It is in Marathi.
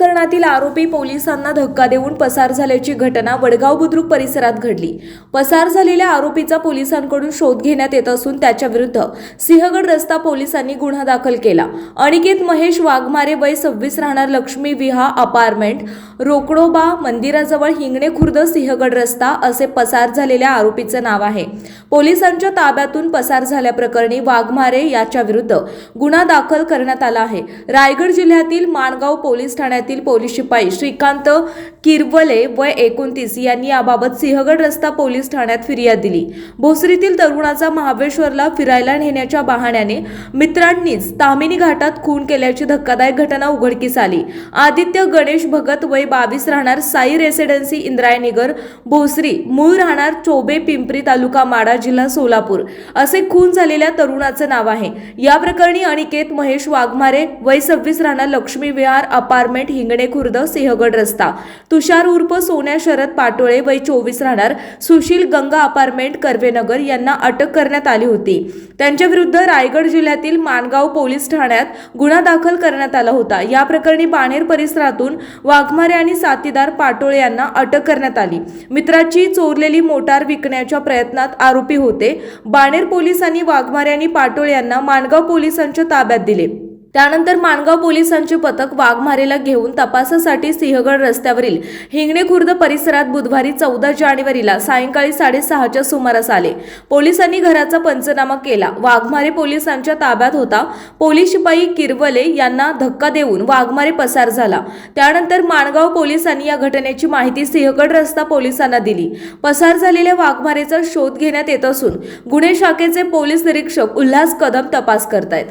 प्रकरणातील आरोपी पोलिसांना धक्का देऊन पसार झाल्याची घटना वडगाव बुद्रुक परिसरात घडली। पसार झालेल्या आरोपीचा पोलिसांकडून शोध घेण्यात येत असून त्याच्या विरुद्ध सिंहगड रस्ता पोलिसांनी गुन्हा दाखल केला। अनिकेत महेश वाघमारे वय 26 राहणार लक्ष्मी विहार अपार्टमेंट रोकडोबा मंदिराजवळ हिंगणे खुर्द सिंहगड रस्ता असे पसार झालेल्या आरोपीचे नाव आहे। पोलिसांच्या ताब्यातून पसार झाल्याप्रकरणी वाघमारे याच्या विरुद्ध गुन्हा दाखल करण्यात आला आहे। रायगड जिल्ह्यातील माणगाव पोलीस ठाण्यातील पोलीस शिपाई श्रीकांत किरवले वय 29 यांनी याबाबत सिंहगड रस्ता पोलीस ठाण्यात फिर्याद दिली। भोसरीतील तरुणाचा महाबळेश्वरला फिरायला नेण्याच्या बहाण्याने मित्रांनीच तामिनी घाटात खून केल्याची धक्कादायक घटना उघडकीस आली। आदित्य गणेश भगत वय 22 राहणार साई रेसिडेन्सी इंद्रायणीनगर भोसरी मूळ राहणार चोबे पिंपरी तालुका माडा जिल्हा सोलापूर असे खून झालेल्या तरुणाचे नाव आहे। या प्रकरणी अनिकेत महेश वाघमारे वय 26 राहणार लक्ष्मी विहार अपार्टमेंट हिंगणे खुर्द सिंहगड रस्ता तुषार उर्फ सोन्या शरद पाटोळे वय 24 राहणार सुशील गंगा अपार्टमेंट कर्वेनगर यांना अटक करण्यात आली होती। त्यांच्या विरुद्ध रायगड जिल्ह्यातील माणगाव पोलीस ठाण्यात गुन्हा दाखल करण्यात आला होता। या प्रकरणी बाणेर परिसरातून वाघमारे आणि साथीदार पाटोळे यांना अटक करण्यात आली। मित्राची चोरलेली मोटार विकण्याच्या प्रयत्नात आरोपी होते। बाणेर पोलिसांनी वाघमारे आणि पाटोळे यांना माणगाव पोलिसांच्या ताब्यात दिले। त्यानंतर माणगाव पोलिसांचे पथक वाघमारेला घेऊन तपासासाठी सिंहगड रस्त्यावरील हिंगणे खुर्द परिसरात बुधवारी 14 जानेवारीला सायंकाळी 6:30च्या सुमारास आले। पोलिसांनी घराचा पंचनामा केला। वाघमारे पोलिसांच्या ताब्यात होता। पोलीस शिपाई किरवले यांना धक्का देऊन वाघमारे पसार झाला। त्यानंतर माणगाव पोलिसांनी या घटनेची माहिती सिंहगड रस्ता पोलिसांना दिली। पसार झालेल्या वाघमारेचा शोध घेण्यात येत असून गुन्हे शाखेचे पोलीस निरीक्षक उल्हास कदम तपास करतायत।